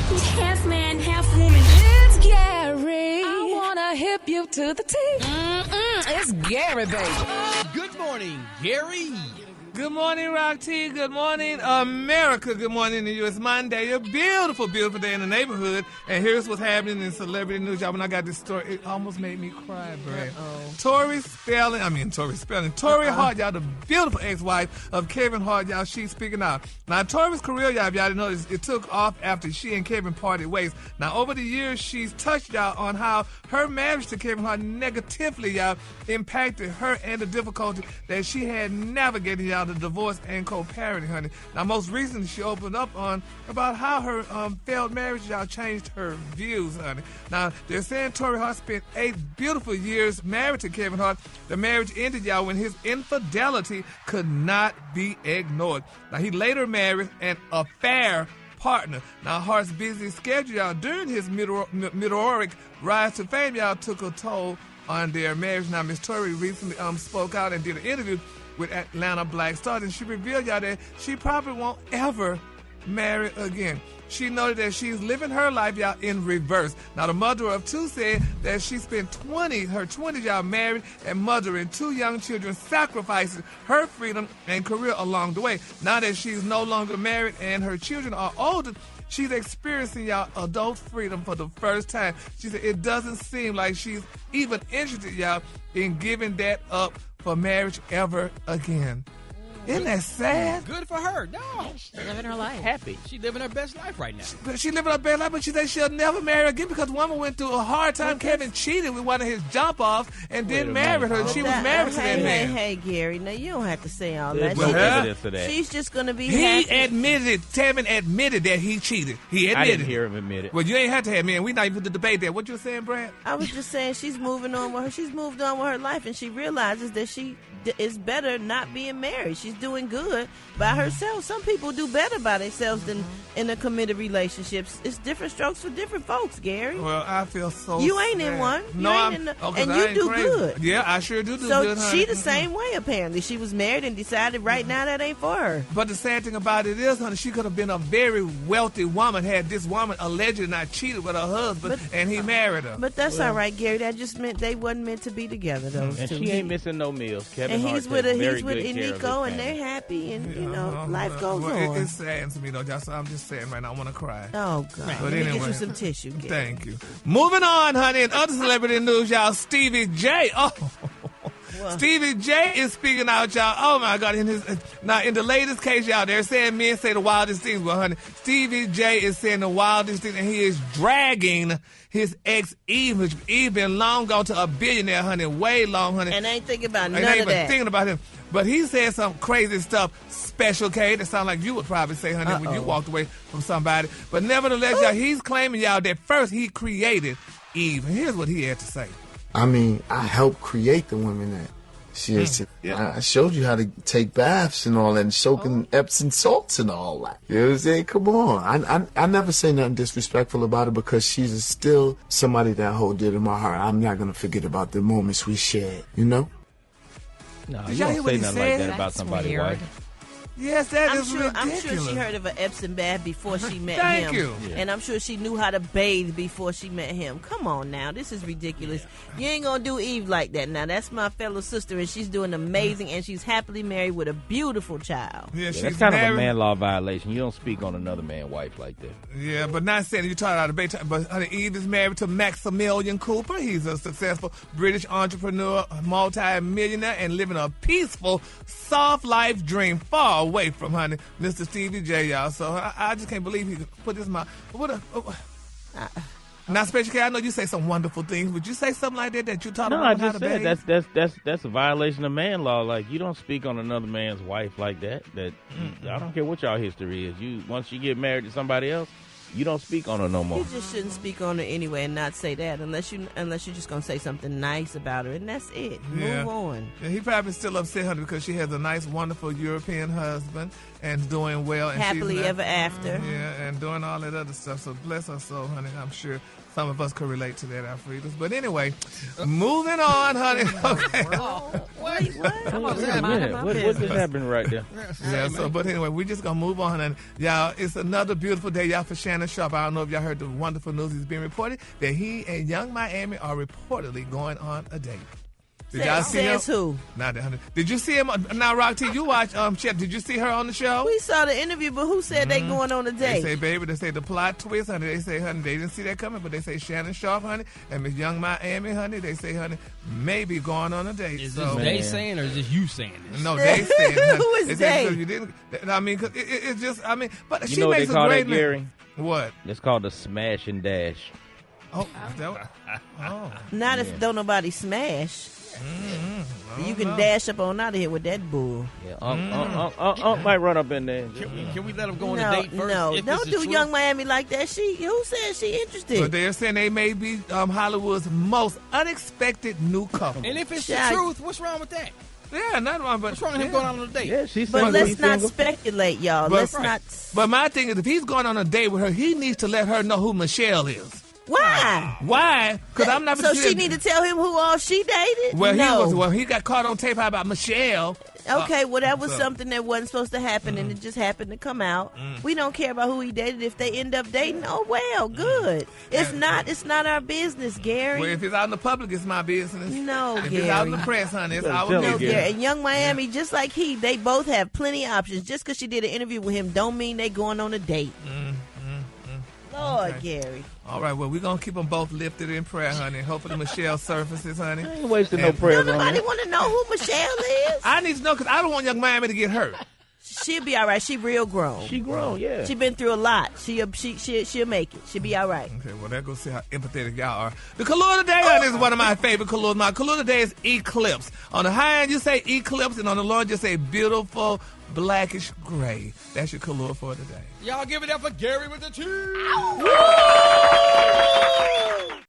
Half man, half woman. It's Gary. I wanna hip you to the T. It's Gary, baby. Good morning, Gary. Good morning, Rock T. Good morning, America. Good morning to you. It's Monday, a beautiful, beautiful day in the neighborhood. And here's what's happening in celebrity news. Y'all, when I got this story, it almost made me cry, Brad. Torrei Hart, y'all, the beautiful ex-wife of Kevin Hart, y'all, she's speaking out. Now, Torrei's career, y'all didn't know this, it took off after she and Kevin parted ways. Now, over the years, she's touched, y'all, on how her marriage to Kevin Hart negatively, y'all, impacted her and the difficulty that she had navigating, y'all, the divorce and co-parenting, honey. Now, most recently, she opened up on about how her failed marriage, y'all, changed her views, honey. Now, they're saying Torrei Hart spent 8 beautiful years married to Kevin Hart. The marriage ended, y'all, when his infidelity could not be ignored. Now, he later married an affair partner. Now, Hart's busy schedule, y'all, during his meteoric rise to fame, y'all, took a toll on their marriage. Now, Miss Torrei recently spoke out and did an interview with Atlanta Black Stars, and she revealed, y'all, that she probably won't ever marry again. She noted that she's living her life, y'all, in reverse. Now, the mother of 2 said that she spent her 20s, y'all, married and mothering 2 young children, sacrificing her freedom and career along the way. Now that she's no longer married and her children are older, she's experiencing, y'all, adult freedom for the first time. She said it doesn't seem like she's even interested, y'all, in giving that up for marriage ever again. Isn't that sad? Good for her. No. She's living her life. Happy. She's living her best life right now. She living her best life, but she said she'll never marry again because the woman went through a hard time. Kevin cheated with one of his jump-offs and didn't marry her. She was married to that man. Hey, Gary, now you don't have to say all that. There's no evidence of that. She's just going to be happy. He admitted it. Kevin admitted that he cheated. He admitted I didn't hear him admit it. Well, you ain't have to admit it. We're not even to debate that. What you were saying, Brad? I was just saying she's moving on with her. She's moved on with her life, and she realizes that she is better not being married. She's doing good by herself. Some people do better by themselves than in a committed relationships. It's different strokes for different folks, Gary. Well, I feel so You ain't sad. in one. No, and you do crazy. good. Yeah, I sure do So good, honey. she the same way, apparently. She was married and decided right now that ain't for her. But the sad thing about it is, honey, she could have been a very wealthy woman had this woman allegedly not cheated with her husband and he married her. But that's all right, Gary. That just meant they wasn't meant to be together, those And two. she ain't missing no meals. Kevin And Hart he's with takes very good care of Eniko, his and they're family. happy, and life goes on. It's sad to me, though. So I'm just saying right now, I want to cry. Oh God! But Let me anyway, get you some tissue. Gary. Thank you. Moving on, honey. In other celebrity news, y'all, Stevie J. Oh. Stevie J is speaking out, y'all. Oh my God! In the latest case, y'all, they're saying men say the wildest things. Well, honey, Stevie J is saying the wildest things, and he is dragging his ex Eve, which Eve been long gone to a billionaire, honey, way long, honey. And ain't thinking about none and ain't of even that. thinking about him. But he said some crazy stuff. Special K, that sound like you would probably say, honey, when you walked away from somebody. But nevertheless, y'all, he's claiming, y'all, that first he created Eve. And here's what he had to say. I mean, I helped create the women that she is. I showed you how to take baths and all that, and soaking Epsom salts and all that. You know what I'm saying? Come on. I never say nothing disrespectful about her because she's still somebody that hold dear to my heart. I'm not going to forget about the moments we shared, you know? No, Did you y'all don't hear what say he nothing said? like that about That's somebody's weird. wife. Yes, that I'm is sure ridiculous. she heard of an Epsom bath before she met him. Thank you. And I'm sure she knew how to bathe before she met him. Come on now, this is ridiculous. You ain't gonna do Eve like that. Now that's my fellow sister, and she's doing amazing, and she's happily married with a beautiful child. Yeah, she's That's kind of married. a man law violation. You don't speak on another man's wife like that. Yeah, but not saying you're talking about a debate. But honey, Eve is married to Maximilian Cooper. He's a successful British entrepreneur, multi-millionaire, and living a peaceful, soft life dream far away from, honey, Mr. Stevie J, y'all. So I just can't believe he could put this in my... Now, Special K, I know you say some wonderful things. Would you say something like that you taught No, her I how just to said bathe? that's a violation of man law. Like, you don't speak on another man's wife like that. I don't care what y'all history is. Once you get married to somebody else, you don't speak on her no more. You just shouldn't speak on her anyway and not say that unless you're just gonna say something nice about her, and that's it. Yeah. Move on. Yeah, he probably still upset, honey, because she has a nice, wonderful European husband and doing well. And Happily she's ever after. Yeah, and doing all that other stuff. So bless her soul, honey. I'm sure some of us could relate to that, Alfredas. But anyway, moving on, honey. Okay. Wait, what? What just happened right there? Yeah, so, but anyway, we're just going to move on. And y'all, it's another beautiful day, y'all, for Shannon. Shannon Sharp. I don't know if y'all heard the wonderful news. It's been reported that he and Young Miami are reportedly going on a date. Did y'all see him? Says who? Not the 100. Did you see him? Now, Rock T, you watch Chef. Did you see her on the show? We saw the interview, but who said they going on a They date? say, baby, they say the plot twist, honey. They say, honey, they didn't see that coming, but they say Shannon Sharp, honey, and Miss Young Miami, honey. They say, honey, maybe going on a date. Is so, this they saying or is this you saying this? No, they saying, honey. Who is They say, they? so you didn't. I mean, 'cause it's just, I mean, but You she know what they makes a call great that, Gary? What? It's called the smash and dash. Oh, oh. Not if don't nobody smash. You can dash up on out of here with that bull. Yeah, might run up in there. Can we let them go on No, a date first? no, if don't this is do true? Young Miami like that. Who said she interested? But they're saying they may be Hollywood's most unexpected new couple. And if it's Child. the truth, what's wrong with that? Yeah, nothing wrong, but What's wrong with him going out on a date? Yeah, she's But single. let's He's not single. speculate, y'all. But- Let's Right. not. But my thing is, if he's going on a date with her, he needs to let her know who Michelle is. Why? Why? Because I'm not. So she need to tell him who all she dated? Well, no. he got caught on tape about Michelle. Okay, well, that was so- something that wasn't supposed to happen, and it just happened to come out. We don't care about who he dated. If they end up dating, oh well, good. It's not our business, Gary. Well, if it's out in the public, it's my business. No, if it's out in the Gary. press, honey, it's Better our tell me, No, business. Gary. Gary. And Young Miami, just like they both have plenty of options. Just because she did an interview with him, don't mean they going on a date. Lord, Okay. Gary. All right, well, we're going to keep them both lifted in prayer, honey. Hopefully Michelle surfaces, honey. I ain't wasting no And- prayers on Nobody that. want to know who Michelle is. I need to know because I don't want Young Miami to get hurt. She'll be all right. She real grown. She grown, yeah. She been through a lot. She'll make it. She'll be all right. Okay, well, that goes to see how empathetic y'all are. The color of the day honey, is one of my favorite colors. My color of the day is eclipse. On the high end, you say eclipse, and on the low end, you say beautiful blackish gray. That's your color for today. Y'all give it up for Gary with the T.